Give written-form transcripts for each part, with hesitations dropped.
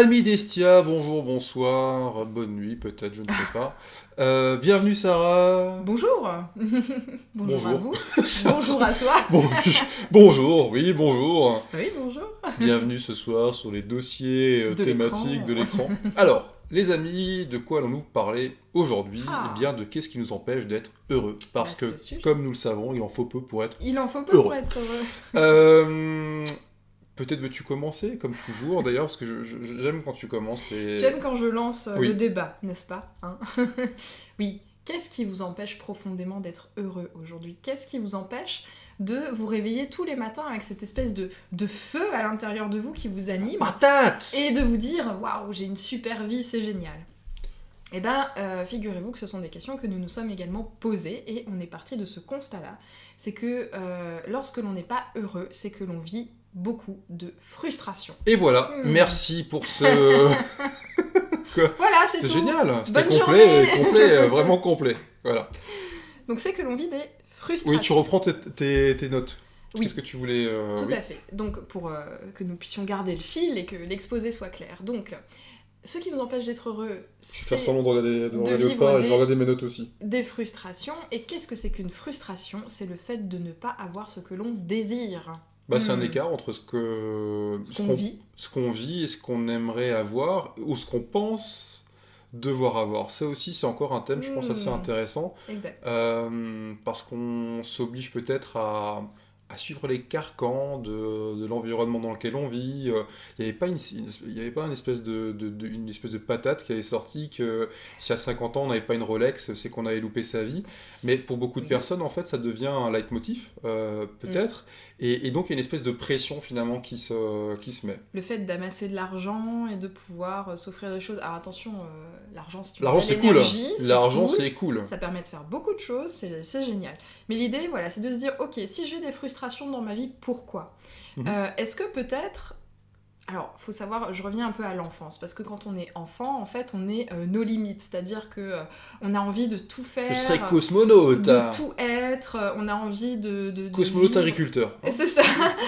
Amis d'Estia, bonjour, bonsoir, bonne nuit peut-être, je ne sais pas. Bienvenue Sarah. Bonjour. Bonjour à Bonjour. vous. Ça- Bonjour à toi. Bon, bonjour, oui, bonjour. Oui, bonjour. Bienvenue ce soir sur les dossiers De thématiques l'écran. de l'écran. Alors, les amis, de quoi allons-nous parler aujourd'hui? Eh Ah, bien, de qu'est-ce qui nous empêche d'être heureux. Parce que, vaste sujet. comme nous le savons, il en faut peu pour être Il en faut peu heureux. pour être heureux. Euh, Peut-être veux-tu commencer, comme toujours, d'ailleurs, parce que j'aime quand tu commences les... J'aime quand je lance Oui. le débat, n'est-ce pas, hein? Oui. Qu'est-ce qui vous empêche profondément d'être heureux aujourd'hui? Qu'est-ce qui vous empêche de vous réveiller tous les matins avec cette espèce de feu à l'intérieur de vous qui vous anime Patate! et de vous dire waouh, j'ai une super vie, c'est génial? Eh bien, figurez-vous que ce sont des questions que nous nous sommes également posées et on est parti de ce constat-là. C'est que lorsque l'on n'est pas heureux, c'est que l'on vit beaucoup de frustration. Et voilà, Hmm. merci pour ce... Voilà, c'est C'est tout. génial, c'était Bonne complet, journée. complet, vraiment complet. Voilà. Donc c'est que l'on vit des frustrations. Oui, tu reprends tes notes. Oui. Qu'est-ce que tu voulais... Tout oui. à fait. Donc pour que nous puissions garder le fil et que l'exposé soit clair. Donc, ce qui nous empêche d'être heureux, Je vais faire c'est semblant de regarder le vivre pain et je des- vais regarder mes notes aussi. des frustrations. Et qu'est-ce que c'est qu'une frustration? C'est le fait de ne pas avoir ce que l'on désire. Bah, c'est un Hmm. écart entre Ce qu'on vit. ce qu'on vit et ce qu'on aimerait avoir, ou ce qu'on pense devoir avoir. Ça aussi, c'est encore un thème, je pense, assez Hmm. intéressant. Exact. Parce qu'on s'oblige peut-être à suivre les carcans de l'environnement dans lequel on vit. Il n'y avait pas il y avait pas une espèce une espèce de patate qui avait sorti que si à 50 ans on n'avait pas une Rolex, c'est qu'on avait loupé sa vie. Mais pour beaucoup de Oui. personnes, en fait, ça devient un leitmotiv, peut-être. Et donc il y a une espèce de pression finalement qui se met. Le fait d'amasser de l'argent et de pouvoir s'offrir des choses. Alors attention, l'argent c'est une L'argent, belle c'est cool. énergie, c'est L'argent, cool, c'est cool. ça permet de faire beaucoup de choses, c'est génial. Mais l'idée, voilà, c'est de se dire, ok, si j'ai des frustrations dans ma vie, pourquoi? Mhm. Est-ce que peut-être... Alors, faut savoir, je reviens un peu à l'enfance, parce que quand on est enfant, en fait, on est nos limites, c'est-à-dire que on a envie de tout faire, Je serais cosmonaute. de tout être, on a envie de Cosmonaute vivre. agriculteur. Et c'est ça.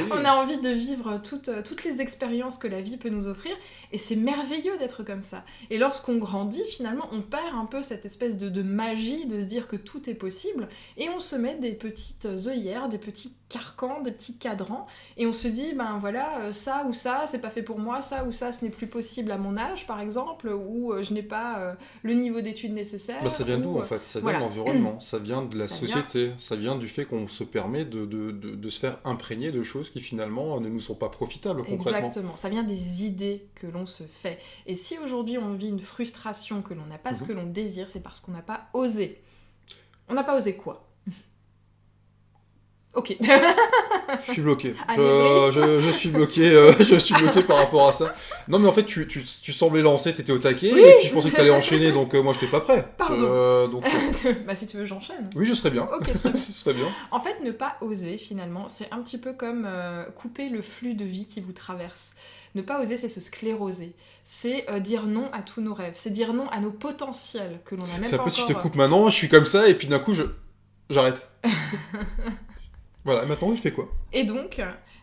Oui. On a envie de vivre toutes les expériences que la vie peut nous offrir, et c'est merveilleux d'être comme ça. Et lorsqu'on grandit, finalement, on perd un peu cette espèce de magie de se dire que tout est possible, et on se met des petites œillères, des petits carcans, des petits cadrans, et on se dit, ben voilà, ça ou ça, c'est pas fait pour moi, ça ou ça, ce n'est plus possible à mon âge, par exemple, ou je n'ai pas le niveau d'études nécessaire. Bah, ça vient d'où ou, en fait? Ça vient voilà. de l'environnement, ça vient de la Ça société, ça vient du fait qu'on se permet de se faire imprégner de choses qui finalement ne nous sont pas profitables concrètement. Exactement, ça vient des idées que l'on se fait. Et si aujourd'hui on vit une frustration que l'on n'a pas ce Mhm. que l'on désire, c'est parce qu'on n'a pas osé. On n'a pas osé quoi? Ok. Je suis bloqué. Allez, Brice. Je suis bloqué, je suis bloqué par rapport à ça. Non mais en fait tu semblais lancer, t'étais au taquet, Oui. et puis je pensais que t'allais enchaîner, donc moi j'étais pas prêt. Pardon. Donc, Bah si tu veux, j'enchaîne. oui, je serais bien. Ok, très bien. Ce serait bien. En fait, ne pas oser, finalement, c'est un petit peu comme couper le flux de vie qui vous traverse. Ne pas oser, c'est se scléroser. C'est dire non à tous nos rêves. C'est dire non à nos potentiels que l'on n'a même C'est un pas peu si je encore... te coupe maintenant, je suis comme ça, et puis d'un coup j'arrête. Voilà, et maintenant je fais quoi? Et donc,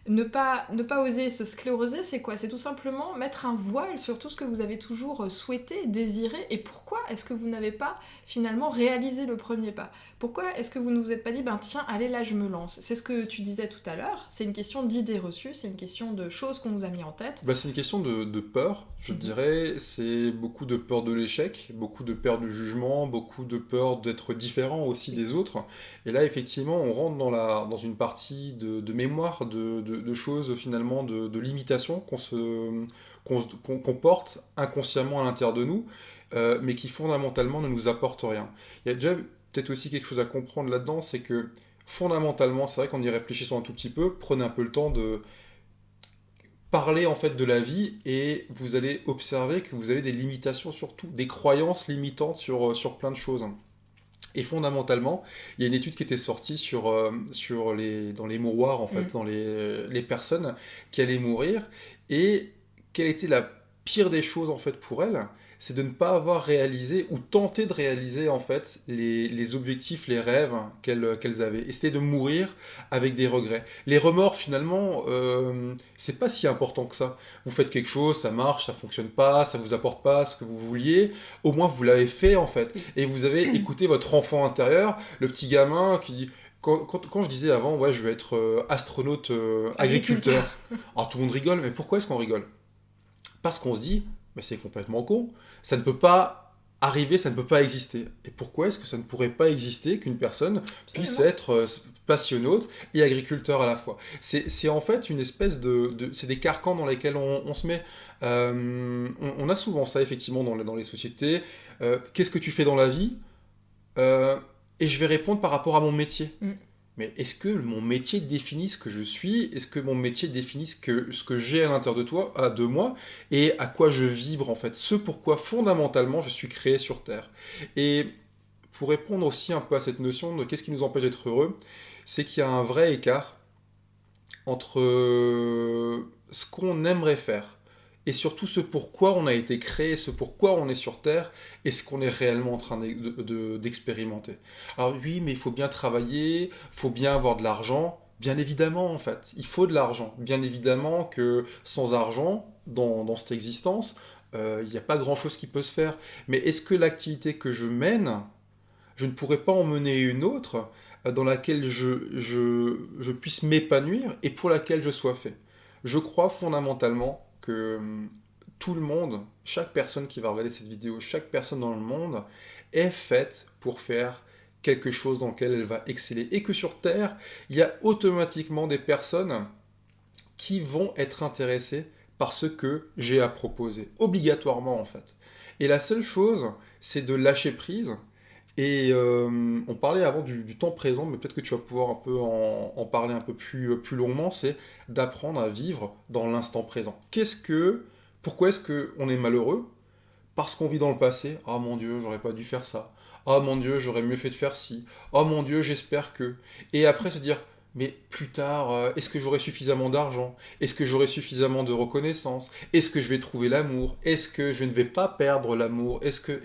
ne pas oser se scléroser, c'est quoi? C'est tout simplement mettre un voile sur tout ce que vous avez toujours souhaité, désiré. Et pourquoi est-ce que vous n'avez pas finalement réalisé le premier pas? Pourquoi est-ce que vous ne vous êtes pas dit, ben tiens, allez là, je me lance? C'est ce que tu disais tout à l'heure, c'est une question d'idées reçues, c'est une question de choses qu'on nous a mis en tête. Bah, c'est une question de peur, je Mhm. dirais. C'est beaucoup de peur de l'échec, beaucoup de peur du jugement, beaucoup de peur d'être différent aussi des autres. Et là, effectivement, on rentre dans une partie de mémoire, de choses finalement, de limitations qu'on porte inconsciemment à l'intérieur de nous, mais qui fondamentalement ne nous apportent rien. Il y a déjà peut-être aussi quelque chose à comprendre là-dedans, c'est que fondamentalement, c'est vrai qu'en y réfléchissant un tout petit peu, prenez un peu le temps de parler en fait de la vie et vous allez observer que vous avez des limitations surtout, des croyances limitantes sur plein de choses. Et fondamentalement, il y a une étude qui était sortie dans les mouroirs, en fait, dans les personnes qui allaient mourir, et quelle était pire des choses en fait pour elles, c'est de ne pas avoir réalisé ou tenté de réaliser en fait les objectifs, les rêves qu'elles avaient. Et c'était de mourir avec des regrets. Les remords finalement, c'est pas si important que ça. Vous faites quelque chose, ça marche, ça fonctionne pas, ça vous apporte pas ce que vous vouliez, au moins vous l'avez fait en fait. Et vous avez écouté votre enfant intérieur, le petit gamin qui dit... Quand je disais avant, ouais, je vais être astronaute, agriculteur. Alors tout le monde rigole, mais pourquoi est-ce qu'on rigole? Parce qu'on se dit, mais c'est complètement con, ça ne peut pas arriver, ça ne peut pas exister. Et pourquoi est-ce que ça ne pourrait pas exister qu'une personne puisse être passionnaute et agriculteur à la fois? C'est en fait une espèce c'est des carcans dans lesquels on se met. On a souvent ça effectivement dans les sociétés. Qu'est-ce que tu fais dans la vie? Et je vais répondre par rapport à mon métier. Mais est-ce que mon métier définit ce que je suis? Est-ce que mon métier définit ce que j'ai à l'intérieur de moi et à quoi je vibre en fait? Ce pourquoi fondamentalement je suis créé sur Terre. Et pour répondre aussi un peu à cette notion de qu'est-ce qui nous empêche d'être heureux, c'est qu'il y a un vrai écart entre ce qu'on aimerait faire et surtout ce pourquoi on a été créé, ce pourquoi on est sur Terre, et ce qu'on est réellement en train d'expérimenter. Alors oui, mais il faut bien travailler, il faut bien avoir de l'argent, bien évidemment en fait, il faut de l'argent. Bien évidemment que sans argent, dans cette existence, il n'y a pas grand-chose qui peut se faire. Mais est-ce que l'activité que je mène, je ne pourrais pas en mener une autre dans laquelle je puisse m'épanouir et pour laquelle je sois fait? Je crois fondamentalement que tout le monde, chaque personne qui va regarder cette vidéo, chaque personne dans le monde est faite pour faire quelque chose dans lequel elle va exceller. Et que sur Terre, il y a automatiquement des personnes qui vont être intéressées par ce que j'ai à proposer. Obligatoirement en fait. Et la seule chose, c'est de lâcher prise. Et on parlait avant du temps présent, mais peut-être que tu vas pouvoir un peu en parler un peu plus longuement, c'est d'apprendre à vivre dans l'instant présent. Pourquoi est-ce qu'on est malheureux? Parce qu'on vit dans le passé. Ah mon Dieu, j'aurais pas dû faire ça. Ah mon Dieu, j'aurais mieux fait de faire ci. Ah mon Dieu, j'espère que. Et après se dire, mais plus tard, est-ce que j'aurai suffisamment d'argent? Est-ce que j'aurai suffisamment de reconnaissance? Est-ce que je vais trouver l'amour? Est-ce que je ne vais pas perdre l'amour? Etc.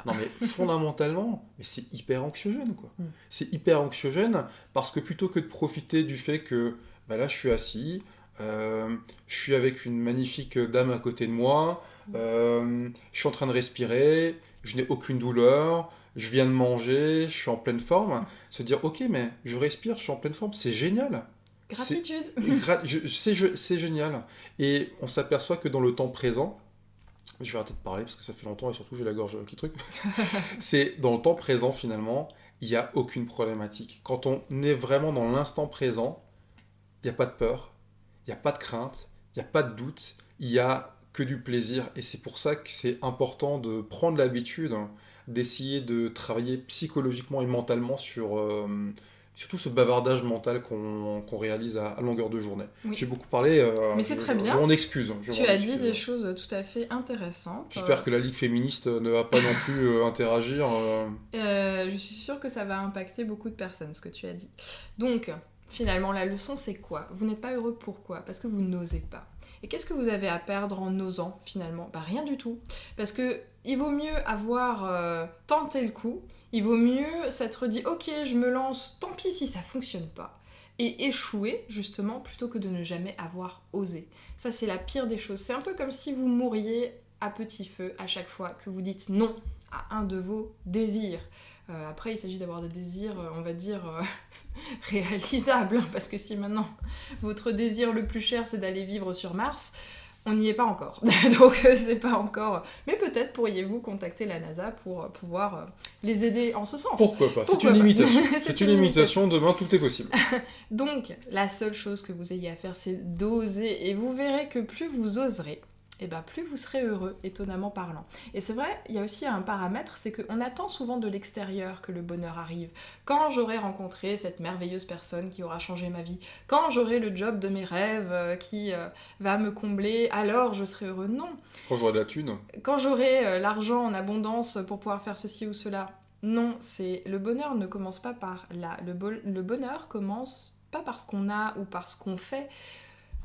Non mais fondamentalement, mais c'est hyper anxiogène quoi. C'est hyper anxiogène parce que plutôt que de profiter du fait que bah là je suis assis, je suis avec une magnifique dame à côté de moi, je suis en train de respirer, je n'ai aucune douleur, je viens de manger, je suis en pleine forme, se dire ok mais je respire, je suis en pleine forme, c'est génial. Gratitude. C'est génial. Et on s'aperçoit que dans le temps présent, je vais arrêter de parler parce que ça fait longtemps et surtout j'ai la gorge qui truc. C'est dans le temps présent finalement, il n'y a aucune problématique. Quand on est vraiment dans l'instant présent, il n'y a pas de peur, il n'y a pas de crainte, il n'y a pas de doute, il n'y a que du plaisir. Et c'est pour ça que c'est important de prendre l'habitude d'essayer de travailler psychologiquement et mentalement sur surtout ce bavardage mental qu'on réalise à longueur de journée. Oui. J'ai beaucoup parlé, mais c'est très bien. Je m'en excuse. Tu as dit des choses tout à fait intéressantes. J'espère que la Ligue féministe ne va pas non plus interagir. Je suis sûre que ça va impacter beaucoup de personnes, ce que tu as dit. Donc, finalement, la leçon, c'est quoi? Vous n'êtes pas heureux, pourquoi? Parce que vous n'osez pas. Et qu'est-ce que vous avez à perdre en osant, finalement? Bah rien du tout. Parce que il vaut mieux avoir tenté le coup, il vaut mieux s'être dit « Ok, je me lance, tant pis si ça fonctionne pas ». Et échouer, justement, plutôt que de ne jamais avoir osé. Ça, c'est la pire des choses. C'est un peu comme si vous mouriez à petit feu à chaque fois que vous dites non à un de vos désirs. Après, il s'agit d'avoir des désirs, on va dire, réalisables. Parce que si maintenant, votre désir le plus cher, c'est d'aller vivre sur Mars, on n'y est pas encore. Donc, c'est pas encore... Mais peut-être pourriez-vous contacter la NASA pour pouvoir les aider en ce sens. Pourquoi pas? C'est une limitation. C'est une limitation. Demain, tout est possible. Donc, la seule chose que vous ayez à faire, c'est d'oser. Et vous verrez que plus vous oserez, et ben plus vous serez heureux, étonnamment parlant. Et c'est vrai, il y a aussi un paramètre, c'est qu'on attend souvent de l'extérieur que le bonheur arrive. Quand j'aurai rencontré cette merveilleuse personne qui aura changé ma vie, quand j'aurai le job de mes rêves qui va me combler, alors je serai heureux. Non. Quand j'aurai de la thune. Quand j'aurai l'argent en abondance pour pouvoir faire ceci ou cela. Non, le bonheur ne commence pas par là. Le bonheur commence pas par ce qu'on a ou par ce qu'on fait.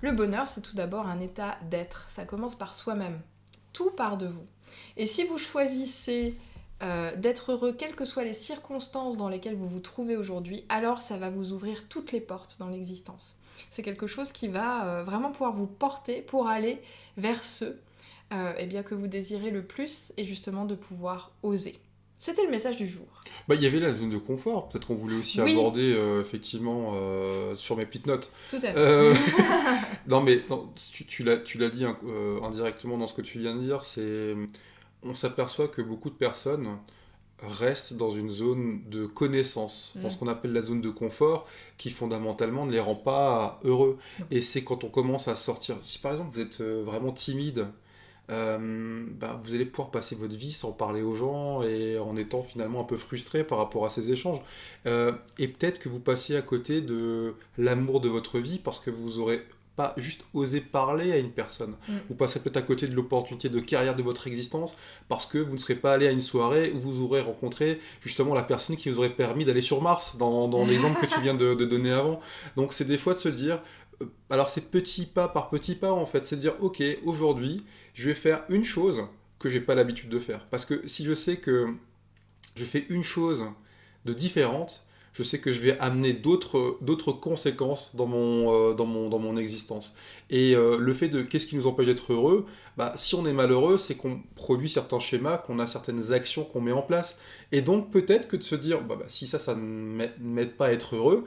Le bonheur, c'est tout d'abord un état d'être. Ça commence par soi-même. Tout part de vous. Et si vous choisissez d'être heureux, quelles que soient les circonstances dans lesquelles vous vous trouvez aujourd'hui, alors ça va vous ouvrir toutes les portes dans l'existence. C'est quelque chose qui va vraiment pouvoir vous porter pour aller vers ceux eh bien, que vous désirez le plus et justement de pouvoir oser. C'était le message du jour. Bah, il y avait la zone de confort, peut-être qu'on voulait aussi Oui. aborder effectivement sur mes petites notes. Tout à fait. Non mais non, tu l'as dit indirectement dans ce que tu viens de dire, on s'aperçoit que beaucoup de personnes restent dans une zone de connaissance, dans ce qu'on appelle la zone de confort, qui fondamentalement ne les rend pas heureux. Non. Et c'est quand on commence à sortir, si par exemple vous êtes vraiment timide, vous allez pouvoir passer votre vie sans parler aux gens et en étant finalement un peu frustré par rapport à ces échanges. Et peut-être que vous passez à côté de l'amour de votre vie parce que vous aurez pas juste osé parler à une personne. Vous passerez peut-être à côté de l'opportunité de carrière de votre existence parce que vous ne serez pas allé à une soirée où vous aurez rencontré justement la personne qui vous aurait permis d'aller sur Mars, dans l'exemple que tu viens de donner avant. Donc c'est des fois de se dire, alors c'est petit pas par petit pas en fait, c'est de dire ok, aujourd'hui je vais faire une chose que j'ai pas l'habitude de faire. Parce que si je sais que je fais une chose de différente, je sais que je vais amener d'autres conséquences dans mon existence. Et le fait de qu'est-ce qui nous empêche d'être heureux, si on est malheureux, c'est qu'on produit certains schémas, qu'on a certaines actions qu'on met en place. Et donc peut-être que de se dire, si ça ne m'aide pas à être heureux,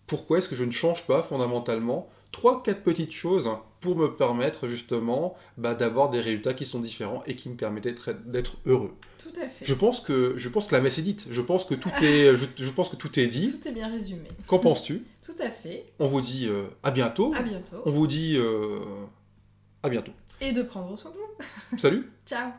pourquoi est-ce que je ne change pas fondamentalement 3-4 petites choses pour me permettre justement d'avoir des résultats qui sont différents et qui me permettent d'être heureux. Tout à fait. Je pense que la messe est dite. Je pense que tout est, je pense que tout est dit. Tout est bien résumé. Qu'en penses-tu ? Tout à fait. On vous dit à bientôt. À bientôt. On vous dit à bientôt. Et de prendre soin de vous. Salut. Ciao.